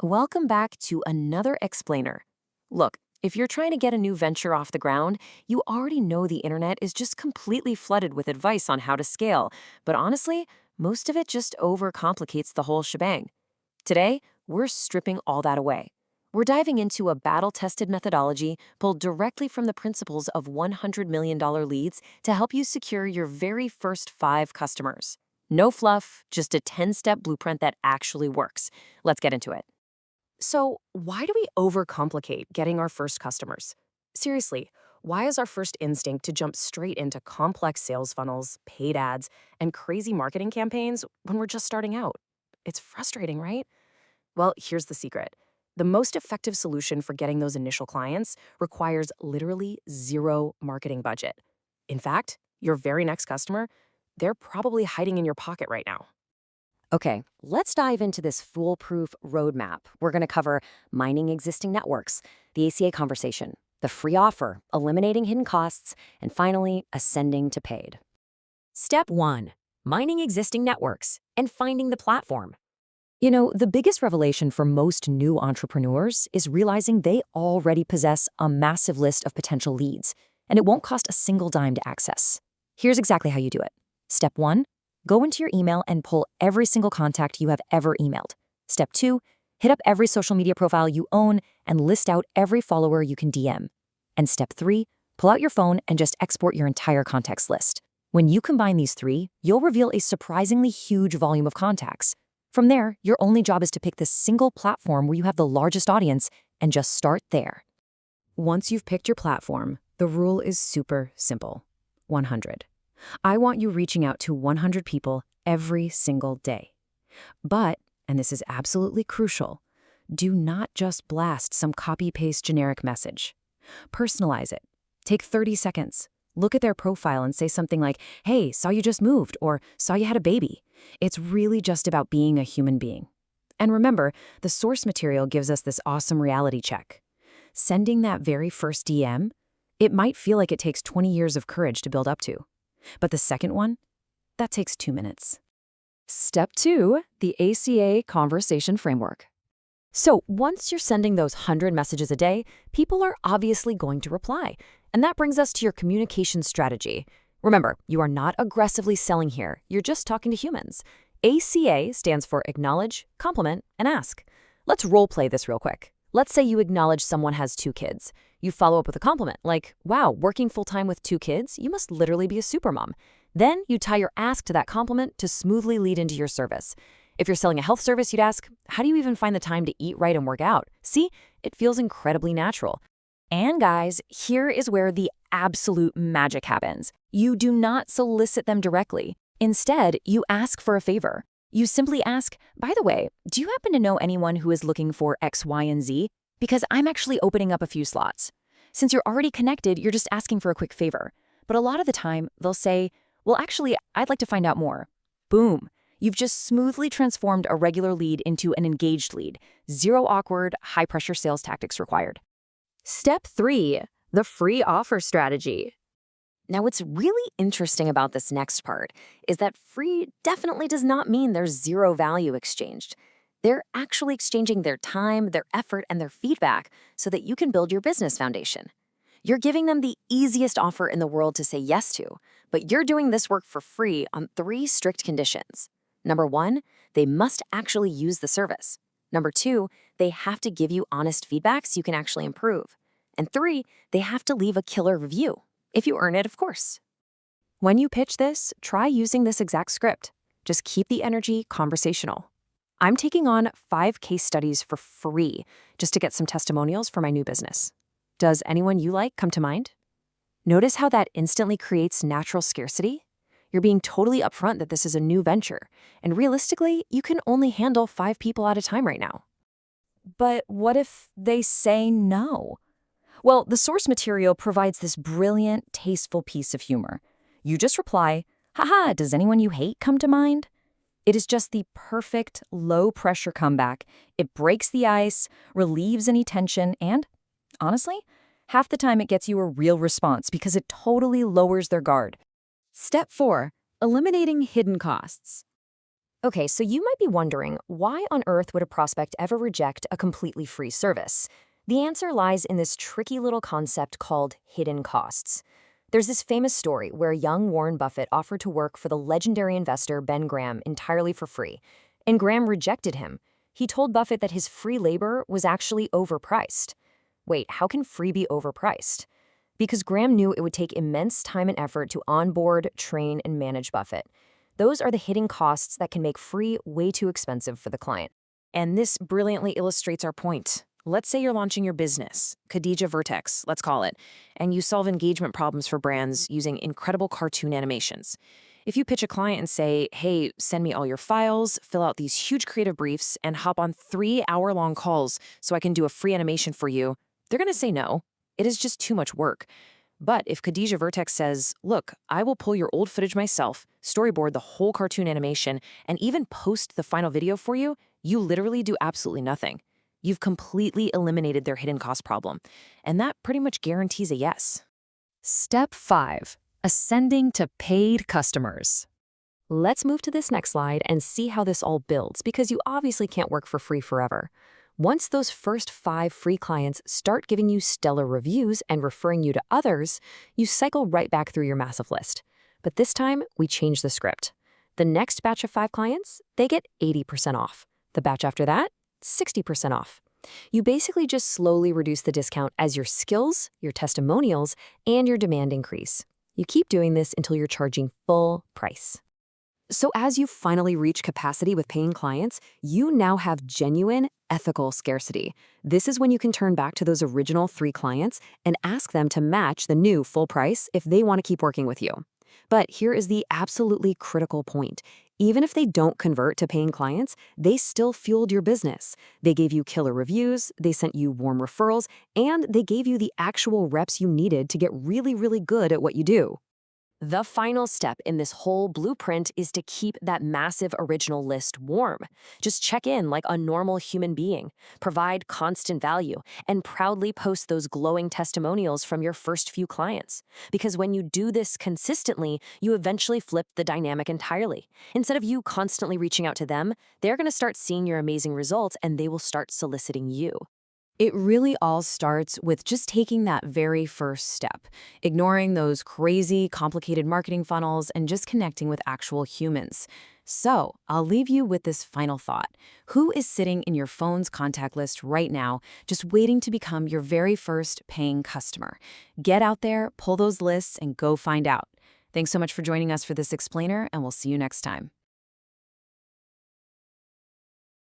Welcome back to another explainer. Look, if you're trying to get a new venture off the ground, you already know the internet is just completely flooded with advice on how to scale, but honestly, most of it just overcomplicates the whole shebang. Today, we're stripping all that away. We're diving into a battle-tested methodology pulled directly from the principles of $100 million leads to help you secure your very first 5 customers. No fluff, just a 10-step blueprint that actually works. Let's get into it. So, why do we overcomplicate getting our first customers? Seriously, why is our first instinct to jump straight into complex sales funnels, paid ads, and crazy marketing campaigns when we're just starting out? It's frustrating, right? Well, here's the secret. The most effective solution for getting those initial clients requires literally zero marketing budget. In fact, your very next customer, they're probably hiding in your pocket right now. Okay, let's dive into this foolproof roadmap. We're going to cover mining existing networks, the ACA conversation, the free offer, eliminating hidden costs, and finally, ascending to paid. Step 1. Mining existing networks and finding the platform. You know, the biggest revelation for most new entrepreneurs is realizing they already possess a massive list of potential leads, and it won't cost a single dime to access. Here's exactly how you do it. Step 1. Go into your email and pull every single contact you have ever emailed. Step 2, hit up every social media profile you own and list out every follower you can DM. And step 3, pull out your phone and just export your entire contacts list. When you combine these 3, you'll reveal a surprisingly huge volume of contacts. From there, your only job is to pick the single platform where you have the largest audience and just start there. Once you've picked your platform, the rule is super simple. 100. I want you reaching out to 100 people every single day. But, and this is absolutely crucial, do not just blast some copy-paste generic message. Personalize it. Take 30 seconds. Look at their profile and say something like, "Hey, saw you just moved," or "saw you had a baby." It's really just about being a human being. And remember, the source material gives us this awesome reality check. Sending that very first DM, it might feel like it takes 20 years of courage to build up to. But the second one, that takes 2 minutes. Step 2, the ACA conversation framework. So once you're sending those 100 messages a day, people are obviously going to reply. And that brings us to your communication strategy. Remember, you are not aggressively selling here. You're just talking to humans. ACA stands for acknowledge, compliment, and ask. Let's role play this real quick. Let's say you acknowledge someone has 2 kids. You follow up with a compliment like, "Wow, working full-time with 2 kids? You must literally be a supermom." Then you tie your ask to that compliment to smoothly lead into your service. If you're selling a health service, you'd ask, "How do you even find the time to eat right and work out?" See, it feels incredibly natural. And guys, here is where the absolute magic happens. You do not solicit them directly. Instead, you ask for a favor. You simply ask, "By the way, do you happen to know anyone who is looking for X, Y, and Z? Because I'm actually opening up a few slots." Since you're already connected, you're just asking for a quick favor. But a lot of the time, they'll say, "Well, actually, I'd like to find out more." Boom. You've just smoothly transformed a regular lead into an engaged lead. Zero awkward, high-pressure sales tactics required. Step 3, the free offer strategy. Now, what's really interesting about this next part is that free definitely does not mean there's zero value exchanged. They're actually exchanging their time, their effort, and their feedback so that you can build your business foundation. You're giving them the easiest offer in the world to say yes to, but you're doing this work for free on 3 strict conditions. Number 1, they must actually use the service. Number 2, they have to give you honest feedback so you can actually improve. And 3, they have to leave a killer review. If you earn it, of course. When you pitch this, try using this exact script. Just keep the energy conversational. I'm taking on 5 case studies for free just to get some testimonials for my new business. Does anyone you like come to mind? Notice how that instantly creates natural scarcity? You're being totally upfront that this is a new venture, and realistically, you can only handle 5 people at a time right now. But what if they say no? Well, the source material provides this brilliant, tasteful piece of humor. You just reply, "Haha, does anyone you hate come to mind?" It is just the perfect, low-pressure comeback. It breaks the ice, relieves any tension, and, honestly, half the time it gets you a real response because it totally lowers their guard. Step 4, eliminating hidden costs. Okay, so you might be wondering, why on earth would a prospect ever reject a completely free service? The answer lies in this tricky little concept called hidden costs. There's this famous story where young Warren Buffett offered to work for the legendary investor Ben Graham entirely for free, and Graham rejected him. He told Buffett that his free labor was actually overpriced. Wait, how can free be overpriced? Because Graham knew it would take immense time and effort to onboard, train, and manage Buffett. Those are the hidden costs that can make free way too expensive for the client. And this brilliantly illustrates our point. Let's say you're launching your business, Khadija Vertex, let's call it, and you solve engagement problems for brands using incredible cartoon animations. If you pitch a client and say, hey, send me all your files, fill out these huge creative briefs, and hop on 3-hour-long calls so I can do a free animation for you, they're going to say no. It is just too much work. But if Khadija Vertex says, look, I will pull your old footage myself, storyboard the whole cartoon animation, and even post the final video for you, you literally do absolutely nothing. You've completely eliminated their hidden cost problem. And that pretty much guarantees a yes. Step 5. Ascending to paid customers. Let's move to this next slide and see how this all builds, because you obviously can't work for free forever. Once those first 5 free clients start giving you stellar reviews and referring you to others, you cycle right back through your massive list. But this time, we change the script. The next batch of 5 clients, they get 80% off. The batch after that, 60% off. You basically just slowly reduce the discount as your skills, your testimonials, and your demand increase. You keep doing this until you're charging full price. So as you finally reach capacity with paying clients, you now have genuine, ethical scarcity. This is when you can turn back to those original 3 clients and ask them to match the new full price if they want to keep working with you. But here is the absolutely critical point. Even if they don't convert to paying clients, they still fueled your business. They gave you killer reviews, they sent you warm referrals, and they gave you the actual reps you needed to get really, really good at what you do. The final step in this whole blueprint is to keep that massive original list warm. Just check in like a normal human being, provide constant value, and proudly post those glowing testimonials from your first few clients. Because when you do this consistently, you eventually flip the dynamic entirely. Instead of you constantly reaching out to them, they're going to start seeing your amazing results and they will start soliciting you. It really all starts with just taking that very first step, ignoring those crazy, complicated marketing funnels and just connecting with actual humans. So, I'll leave you with this final thought. Who is sitting in your phone's contact list right now, just waiting to become your very first paying customer? Get out there, pull those lists, and go find out. Thanks so much for joining us for this explainer, and we'll see you next time.